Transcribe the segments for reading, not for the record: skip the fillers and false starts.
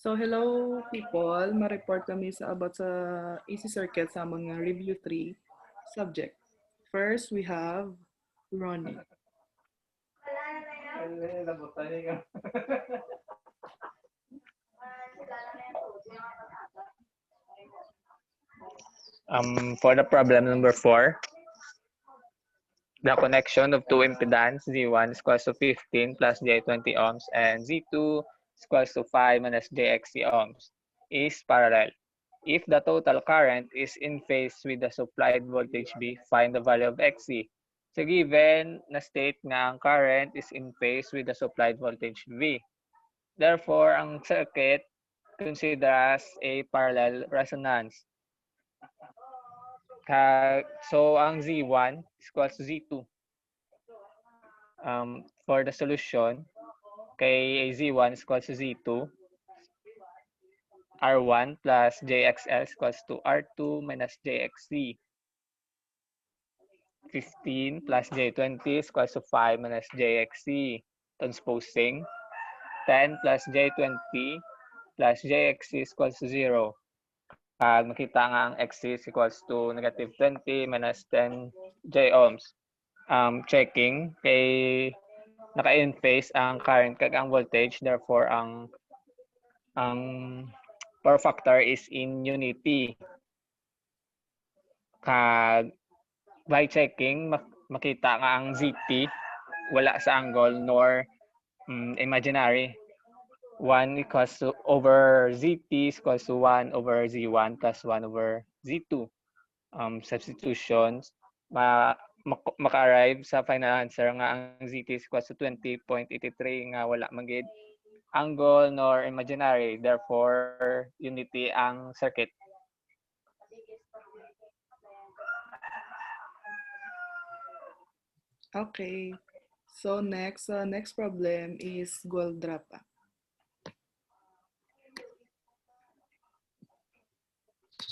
So hello people, ma-report kami about sa AC circuit sa mga review 3 subject. First, we have Ronnie. For the problem number 4, the connection of two impedance Z1 is equals to 15 plus J20 ohms and Z2 is equals to 5 minus JXC ohms is parallel. If the total current is in phase with the supplied voltage B, find the value of XC. So given na state nga ang current is in phase with the supplied voltage V. Therefore, ang circuit considered as a parallel resonance. So ang Z1 is equals to Z2. For the solution, kay Z1 is equals to Z2, R1 plus JXL is equals to R2 minus JXC. 15 plus J20 is equals to 5 minus JXC. Transposing. 10 plus J20 plus JXC is equals to 0. Pag makita nga ang XC is equals to negative 20 minus 10 J ohms. Checking kay naka-in phase ang current kag ang voltage, therefore ang power factor is in unity. Kag by checking makita nga ang ZT wala sa angle nor imaginary. 1 equals to over ZT is equals to 1 over Z1 plus 1 over Z2. Substitutions maka-arrive sa final answer nga ang ZT is equals to 20.83 nga wala magid angle nor imaginary, therefore unity ang circuit. Okay. So next problem is Goldrapa.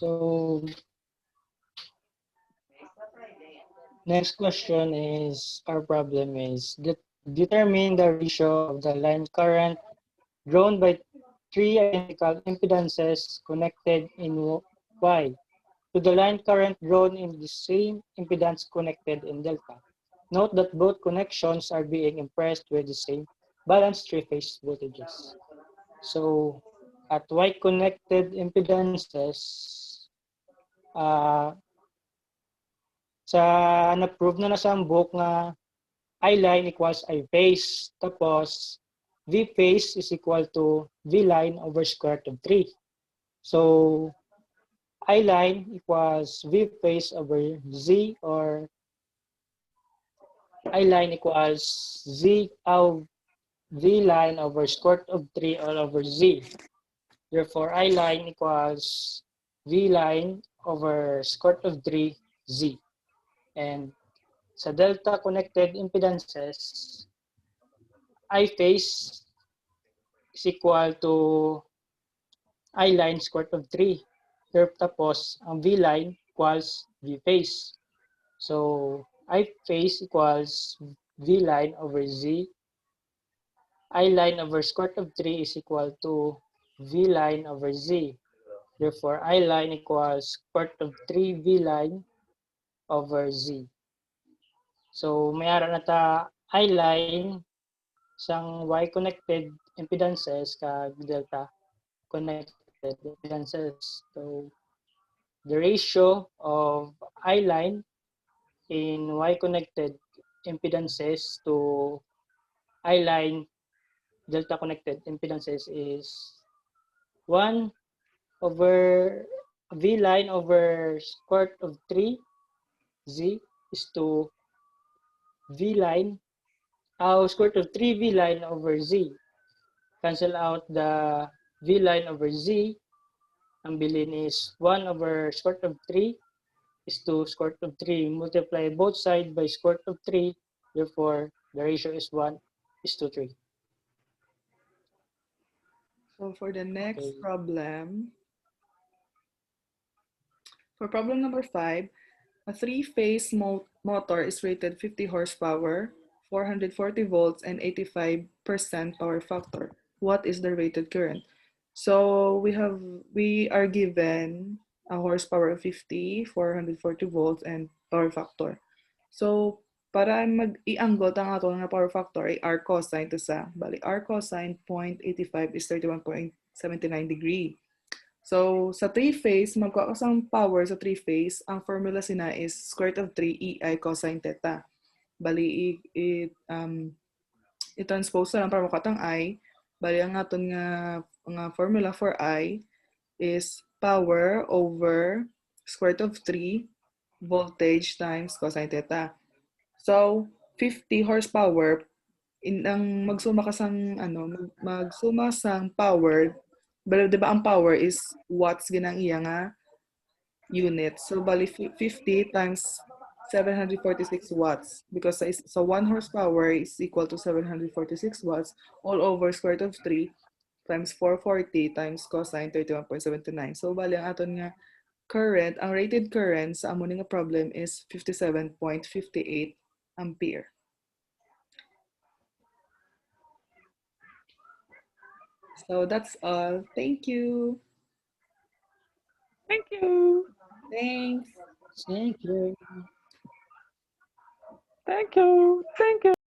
So next question is, our problem is determine the ratio of the line current drawn by three identical impedances connected in Y to the line current drawn in the same impedance connected in delta. Note that both connections are being impressed with the same balanced three-phase voltages. So at Y connected impedances, sa na-prove na sa book nga I line equals I phase, tapos V phase is equal to V line over square root of 3. So I line equals V phase over Z, or I line equals V line over square root of 3 all over Z. Therefore, I line equals V line over square root of 3 Z. And sa delta connected impedances, I phase is equal to I line square root of 3. Tapos, ang V line equals V phase. So, I phase equals V line over Z. I line over square root of 3 is equal to V line over Z. Therefore, I line equals square root of 3 V line over Z. So, may ara na ta I line sang Y connected impedances kag delta connected impedances. So, the ratio of I line in Y connected impedances to I line delta connected impedances is 1 over V line over square root of 3 Z is to V line square root of 3 V line over Z. Cancel out the V line over Z. Ang bilin is 1 over square root of 3 is to square root of 3. Multiply both sides by square root of 3. Therefore, the ratio is 1:3. So for the next problem, for problem number 5, a three-phase motor is rated 50 horsepower, 440 volts, and 85% power factor. What is the rated current? So we are given a horsepower of 50, 440 volts, and power factor. So para mag-i-anggot ang ato nga power factor ay R cosine to sa. Bali, R cosine 0.85 is 31.79 degree. So sa three-phase, magkuha ka sang power sa three-phase, ang formula sina is square root of 3 EI cosine theta. Bali, i-transpose na lang para makatang I. Bali, ang aton nga formula for I is power over square root of 3 voltage times cosine theta. So, 50 horsepower, ang magsuma ka sang, magsuma sang power, pero di ba ang power is watts ginang iya nga unit. So, bali 50 times 746 watts because sa 1 horsepower is equal to 746 watts all over square root of 3 times 440 times cosine 31.79. So, bali ang aton nga current, ang rated current sa amo nga problem is 57.58 ampere. So that's all. Thank you. Thank you. Thanks. Thank you. Thank you. Thank you.